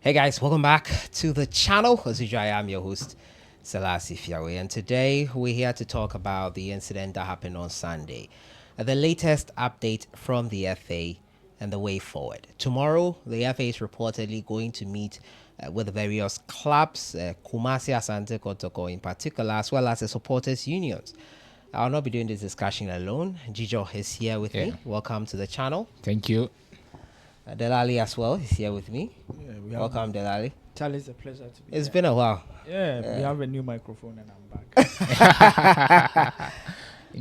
Hey guys, welcome back to the channel. As usual, I am your host, sellssi, and today we're here to talk about the incident that happened on Sunday, the latest update from the FA, and the way forward. Tomorrow, the FA is reportedly going to meet with the various clubs, Kumasi, Asante Kotoko in particular, as well as the supporters unions. I'll not be doing this discussion alone. Jijo is here with me. Welcome to the channel. Thank you. Delali as well is here with me. Yeah, Welcome, Delali. Charlie, it's a pleasure to be It's here. been a while. We have a new microphone and I'm back.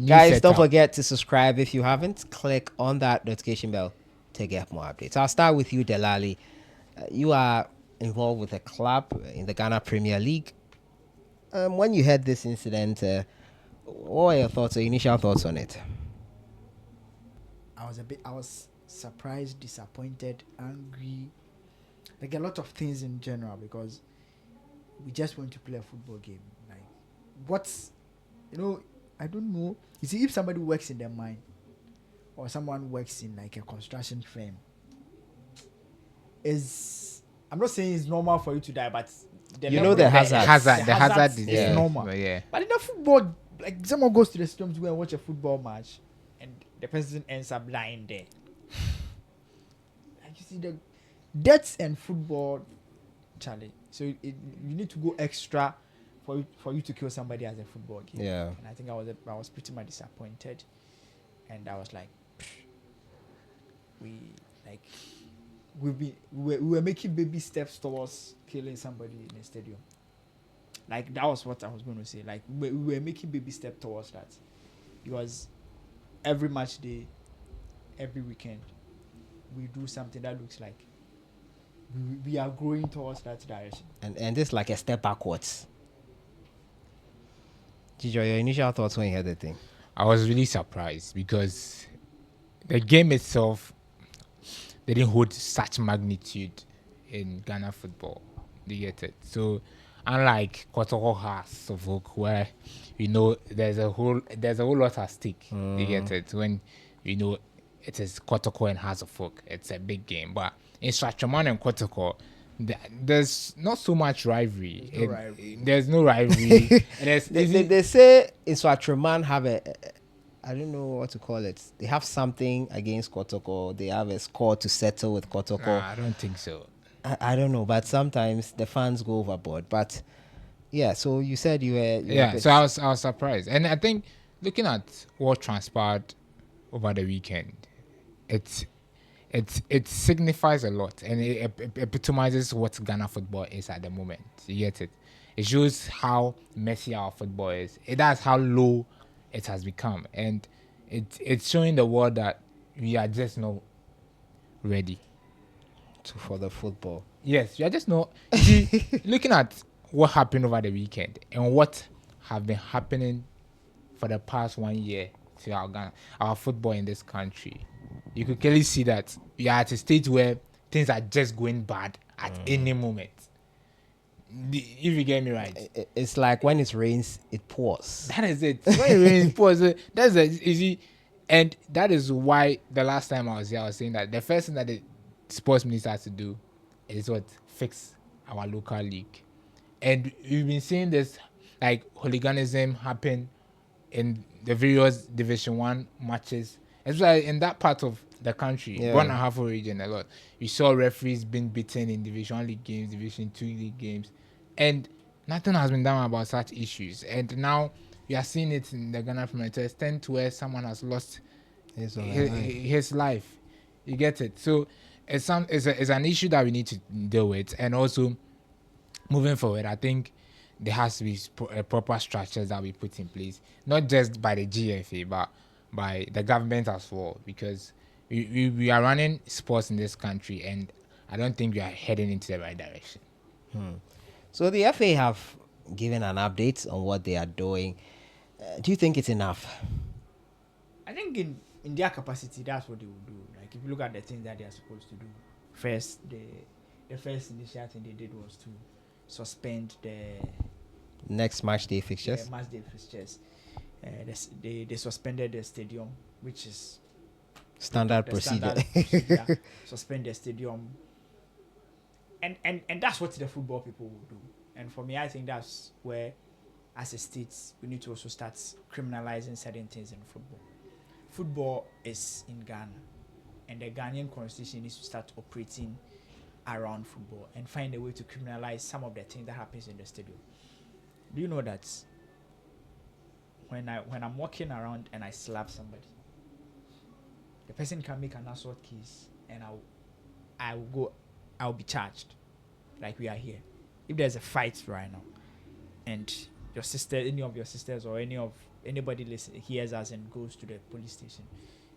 Guys, don't forget to subscribe if you haven't. Click on that notification bell to get more updates. I'll start with you, Delali. You are involved with a club in the Ghana Premier League. When you heard this incident, what were your thoughts or initial thoughts on it? I was surprised, disappointed, angry, like a lot of things in general, because we just went to play a football game. Like, I don't know. You see, if somebody works in their mine or someone works in like a construction firm, I'm not saying it's normal for you to die, but the hazard is normal. But in the football, like someone goes to the stadium to go and watch a football match and the person ends up lying there. Like, you see, the deaths and football, Charlie. So you need to go extra for you to kill somebody as a football game. Yeah. And I think I was pretty much disappointed, and I was like, we were making baby steps towards killing somebody in a stadium. Like, that was what I was going to say. Like, we were making baby steps towards that, because every match day, every weekend, we do something that looks like we are growing towards that direction. And this is like a step backwards. Gijo, your initial thoughts when you heard the thing? I was really surprised because the game itself didn't hold such magnitude in Ghana football. You get it? So unlike Kotoko has Suffolk, where there's a whole lot at stake. You get it? When it is Kotoko and Hasselhoff, it's a big game. But in Nsoatre and Kotoko, there's not so much rivalry. There's no rivalry. And they say Nsoatre have I don't know what to call it. They have something against Kotoko. They have a score to settle with Kotoko. Nah, I don't think so. I don't know, but sometimes the fans go overboard. But yeah, so you said you were so I was surprised, and I think looking at what transpired over the weekend, it signifies a lot, and it epitomizes what Ghana football is at the moment. You get it? It shows how messy our football is. It does how low it has become, and it's showing the world that we are just not ready for the football. Yes, we are just not. See, looking at what happened over the weekend and what have been happening for the past 1 year to our football in this country, you could clearly see that we are at a stage where things are just going bad at any moment. If you get me right, it's like when it rains, it pours. That is it. When it rains, it pours. That's easy, and that is why the last time I was here, I was saying that the first thing that the sports minister has to do is fix our local league. And we've been seeing this like hooliganism happen in the various Division 1 matches, especially in that part of the country, one and a half region a lot. We saw referees being beaten in Division 1 league games, Division 2 league games, and nothing has been done about such issues. And now we are seeing it in the Ghana Premier to extent where someone has lost his life. You get it? So it's an issue that we need to deal with, and also moving forward, I think there has to be proper structures that we put in place, not just by the GFA, but by the government as well, because we are running sports in this country, and I don't think we are heading into the right direction. So the FA have given an update on what they are doing. Do you think it's enough? I think in their capacity, that's what they will do. Like, if you look at the things that they are supposed to do, first, the first initial thing they did was to suspend the next match day fixtures. They suspended the stadium, which is standard procedure. Suspend the stadium, and that's what the football people will do. And for me, I think that's where, as a state, we need to also start criminalizing certain things in football. Football is in Ghana, and the Ghanaian constitution needs to start operating around football and find a way to criminalize some of the things that happens in the stadium. Do you know that when I'm walking around and I slap somebody, the person can make an assault case and I'll be charged, like we are here. If there's a fight right now and your sister, any of your sisters or anybody hears us and goes to the police station,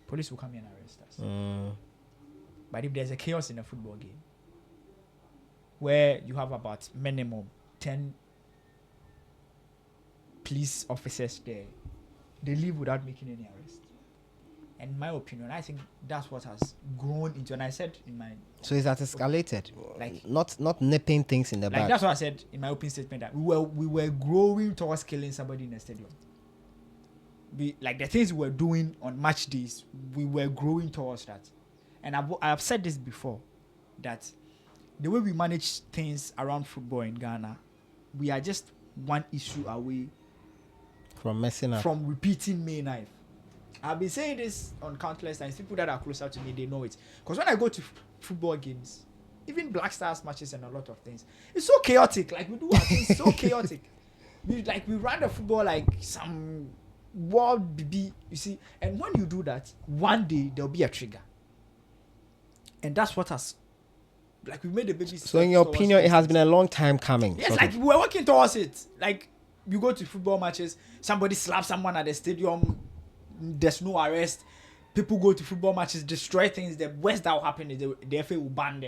police will come in and arrest us. But if there's a chaos in a football game where you have about minimum 10 police officers there, they leave without making any arrest. And in my opinion, I think that's what has grown into. And I said in my... So is that escalated? Like, not nipping things in the like back. that's what I said in my opening statement, that we were growing towards killing somebody in a stadium. Like the things we were doing on match days, we were growing towards that. And I've said this before, that the way we manage things around football in Ghana, we are just one issue away From messing up. from repeating May 9th. I've been saying this on countless times. People that are closer to me, they know it. Because when I go to football games, even Black Stars matches and a lot of things, it's so chaotic. Like, we do our things so chaotic. We run the football like some world BB, you see. And when you do that, one day there'll be a trigger. And that's what has... Like, we made the baby... So in your opinion, it has been a long time coming. Yes, like, we're working towards it. Like, you go to football matches, somebody slaps someone at the stadium, there's no arrest. People go to football matches, destroy things. The worst that will happen is the FA will ban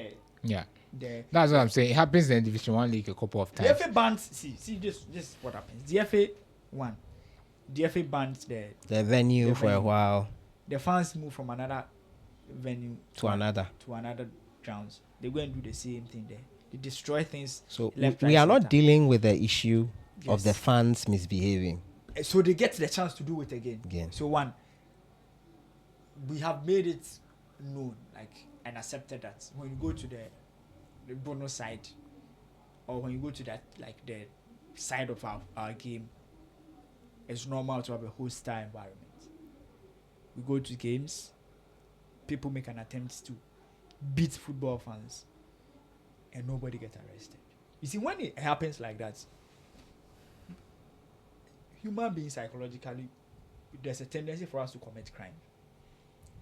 That's what I'm saying. It happens in Division 1 league a couple of times. The FA bans... See, this is what happens. The FA bans the venue for a while. The fans move from another venue to another grounds. They go and do the same thing there. They destroy things. So left, we right, are not center. dealing with the issue of Yes. the fans misbehaving. So they get the chance to do it again. So one, we have made it known, like, and accepted that when you go to the bonus side, or when you go to that, like, the side of our game, it's normal to have a hostile environment. We go to games, people make an attempt to beat football fans, and nobody gets arrested. You see, when it happens like that, human beings psychologically, there's a tendency for us to commit crime.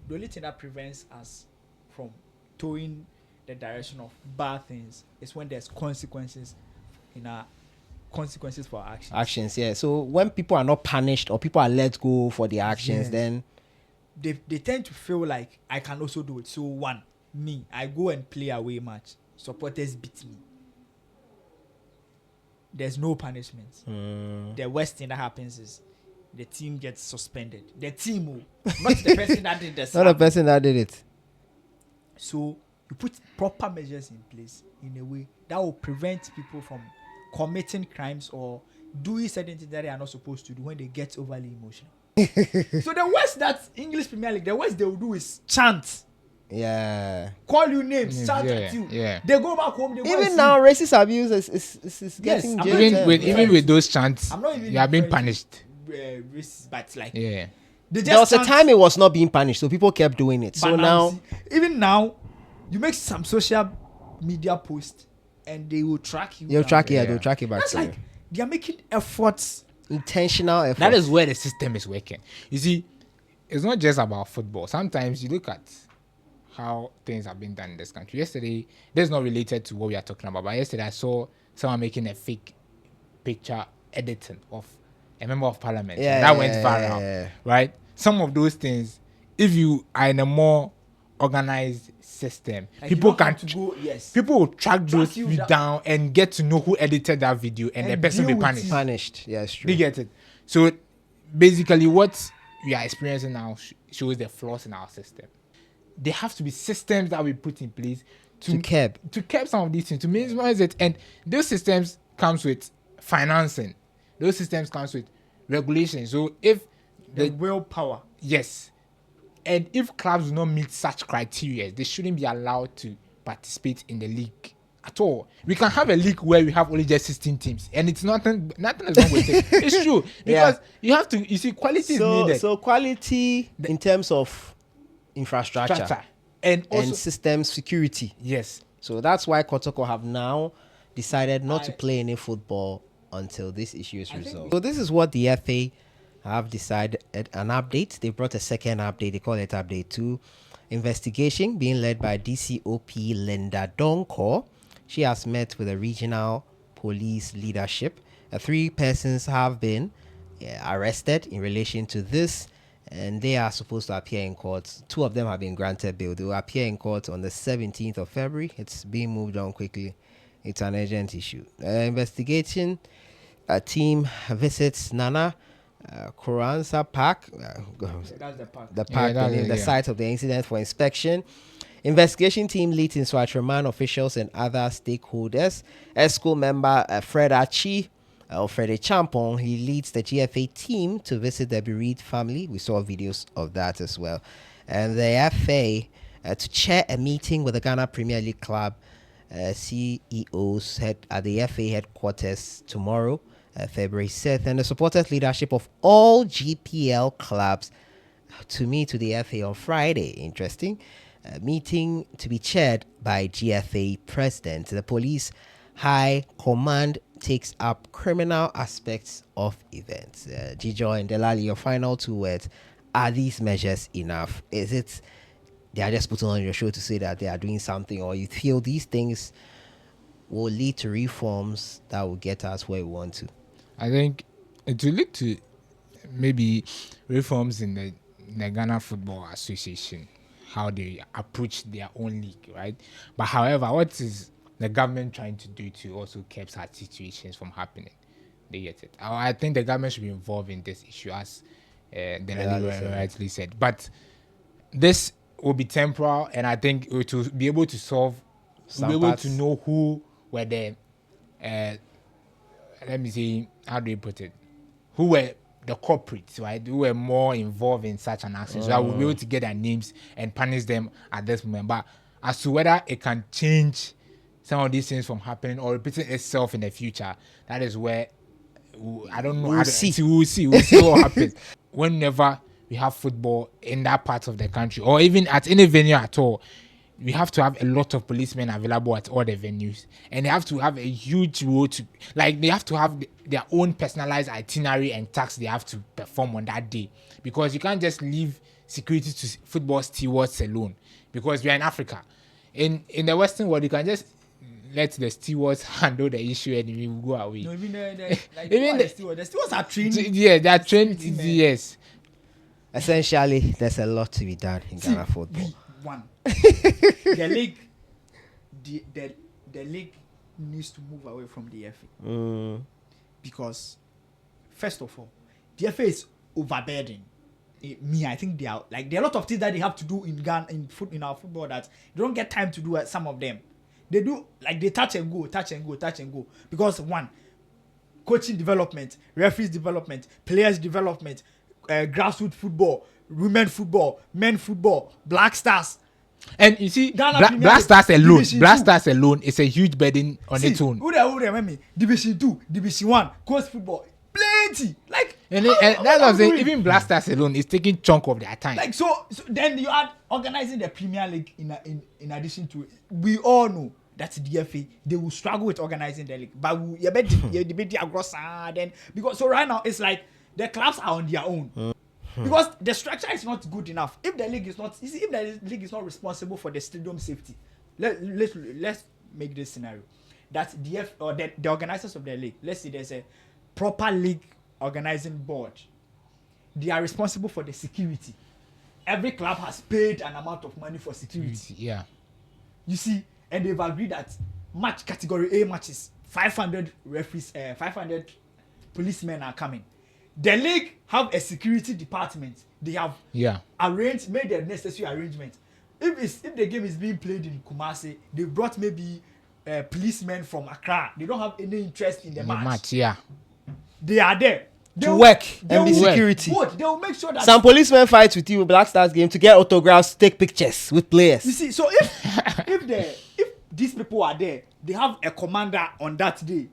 The only thing that prevents us from towing the direction of bad things is when there's consequences for our actions. Yeah. So when people are not punished or people are let go for their actions, Yes. then they tend to feel like I can also do it. So one, me, I go and play away match. Supporters beat me. There's no punishment. The worst thing that happens is the team gets suspended. The team, not the person that did the not the person that did it. So you put proper measures in place in a way that will prevent people from committing crimes or doing certain things that they are not supposed to do when they get overly emotional. So the worst that English Premier League, the worst they will do is chant. Yeah. Call you names, shout at you. Yeah. They go back home. They go Even and now, racist abuse is getting I'm jail not term. Even with those chants, I'm not even you are being referring punished. to, racist, but like Yeah. they just There was a chant. time it was not being punished, so people kept doing it. So But now, see, even now, you make some social media post and they will track you. they'll down. track it. Yeah. They'll track it back That's to like you. they are making efforts. Intentional effort. That is where the system is working. You see, it's not just about football. Sometimes you look at how things have been done in this country. Yesterday, this is not related to what we are talking about, but yesterday I saw someone making a fake picture editing of a member of parliament. Yeah, That yeah, went viral, yeah. right? Some of those things, if you are in a more organized system, Like, people you don't can have to go. Yes. people will track those you you down and get to know who edited that video, and the And person deal be with punished. it. Punished. Yeah, it's true. You get it? So basically what we are experiencing now shows the flaws in our system. There have to be systems that we put in place To curb. some of these things, to minimize it. And those systems comes with financing. Those systems comes with regulation. So if The willpower. yes, and if clubs do not meet such criteria, they shouldn't be allowed to participate in the league at all. We can have a league where we have only just 16 teams, and it's nothing is wrong with it. It's true because you have to. You see, quality is needed. So quality in terms of infrastructure and also system security. yes. So that's why Kotoko have now decided not to play any football until this issue is resolved. So this is what the FA have decided, an update. They brought a second update. They call it update 2. Investigation being led by DCOP Linda Donko. She has met with the regional police leadership. 3 persons have been arrested in relation to this, and they are supposed to appear in court. 2 of them have been granted bail. They will appear in court on the 17th of February. It's being moved on quickly. It's an urgent issue. Investigation team visits Nana Koransa Park. That's the part. The park, Yeah, the site of the incident for inspection. Investigation team leads Nsoatre man officials and other stakeholders. ESCO member Fred Achi, or Freddie Champon, he leads the GFA team to visit the bereaved family. We saw videos of that as well. And the FA to chair a meeting with the Ghana Premier League club CEOs at the FA headquarters tomorrow, February 7th, and the supporters leadership of all GPL clubs to meet to the FA on Friday. Interesting. Meeting to be chaired by GFA president. The police high command takes up criminal aspects of events. Gijo and Delali, your final 2 words. Are these measures enough? Is it they are just putting on your show to say that they are doing something, or you feel these things will lead to reforms that will get us where we want to? I think it will lead to maybe reforms in the Ghana Football Association, how they approach their own league, right? But however, what is the government trying to do to also keep such situations from happening? They get it. I think the government should be involved in this issue, as Denali rightly said. But this will be temporal, and I think it will be able to solve. We'll be able to know who were the. Let me see. How do you put it? Who were the culprits, right? Who were more involved in such an action? So I will be able to get their names and punish them at this moment. But as to whether it can change some of these things from happening or repeating itself in the future, that is where I don't know. We'll see. We'll see what happens. Whenever we have football in that part of the country, or even at any venue at all, we have to have a lot of policemen available at all the venues, and they have to have a huge role to, like, they have to have their own personalized itinerary and tasks they have to perform on that day, because you can't just leave security to football stewards alone, because we are in Africa. In the Western world, you can just let the stewards handle the issue and we will go away. No, even the stewards are trained. Yeah, they are trained. Yes. Essentially, there's a lot to be done in Ghana football. The league needs to move away from the FA because, first of all, the FA is overburdened. I think there are a lot of things that they have to do in Ghana in our football that they don't get time to do. Some of them they do, like, they touch and go because, one, coaching development, referees development, players development, grassroots football, women football, men football, Black Stars. And you see, Black Stars alone is a huge burden on its own. Who remember me? Division 2, Division 1, coast football, plenty. Like, and that's what I'm saying. Even Black Stars alone is taking chunk of their time. Like, so then you are organizing the Premier League in addition to it. We all know that the FA, they will struggle with organizing the league. But you bet then, because so right now it's like the clubs are on their own. Because the structure is not good enough. If the league is not responsible for the stadium safety, let's make this scenario that the organizers of the league, let's say there's a proper league organizing board, they are responsible for the security. Every club has paid an amount of money for security. Yeah, you see, and they've agreed that match category A matches, 500 referees, 500 policemen are coming. The league have a security department. They have made the necessary arrangements. If the game is being played in Kumasi, they brought maybe policemen from Accra. They don't have any interest in the match. They are there to work and be security. They will make sure that some policemen fight with you Black Stars game to get autographs, take pictures with players. You see, so if these people are there. They have a commander on that day.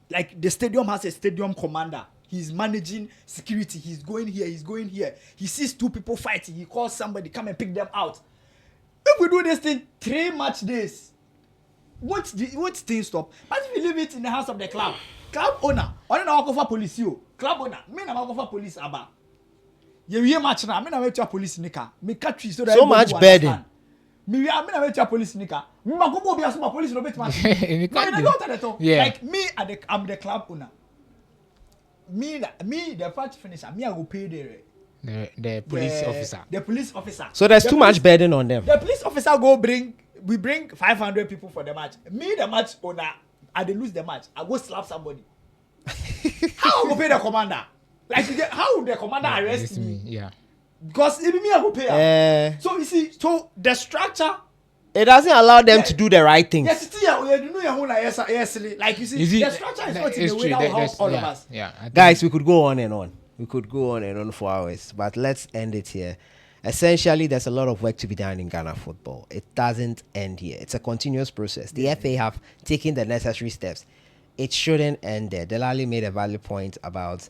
Like the stadium has a stadium commander. He's managing security. He's going here. He's going here. He sees 2 people fighting. He calls somebody, come and pick them out. If we do this thing 3 match days, won't things stop? But if we leave it in the hands of the club owner, I don't know for police you. Club owner, me na go for police aba. You match now. Me na wait to police nika. Me catch you so much burden. Me na wait to police nika. Me ma go be as my police no bet match. Yeah. Like me, I'm the club owner. Me the fight finisher. Me I will pay The police officer. The police officer. So there's too much burden on them. The police officer we bring 500 people for the match. Me the match owner, I dey lose the match. I go slap somebody. How I go pay the commander? Like how would the commander arrest me? Yeah. Because if me I go pay. So you see, so the structure. It doesn't allow them to do the right things. Yes, like you see, the structure is not in the way that will help all of us. Yeah. Guys, we could go on and on. We could go on and on for hours, but let's end it here. Essentially, there's a lot of work to be done in Ghana football. It doesn't end here. It's a continuous process. The FA have taken the necessary steps. It shouldn't end there. Delali made a valid point about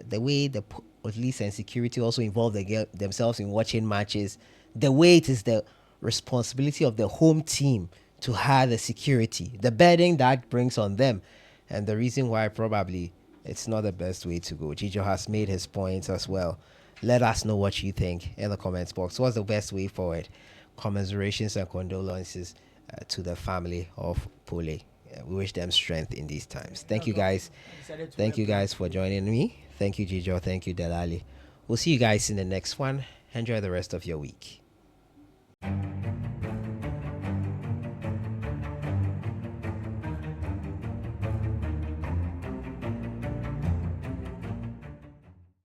the way the police and security also involve themselves in watching matches. The way it is the responsibility of the home team to hire the security, the burden that brings on them, and the reason why probably it's not the best way to go. Gijo has made his points as well. Let us know what you think in the comments box. What's the best way forward? Commiserations and condolences to the family of Pule. We wish them strength in these times. Thank you guys. Thank you guys for joining me. Thank you, Gijo. Thank you, Delali. We'll see you guys in the next one. Enjoy the rest of your week.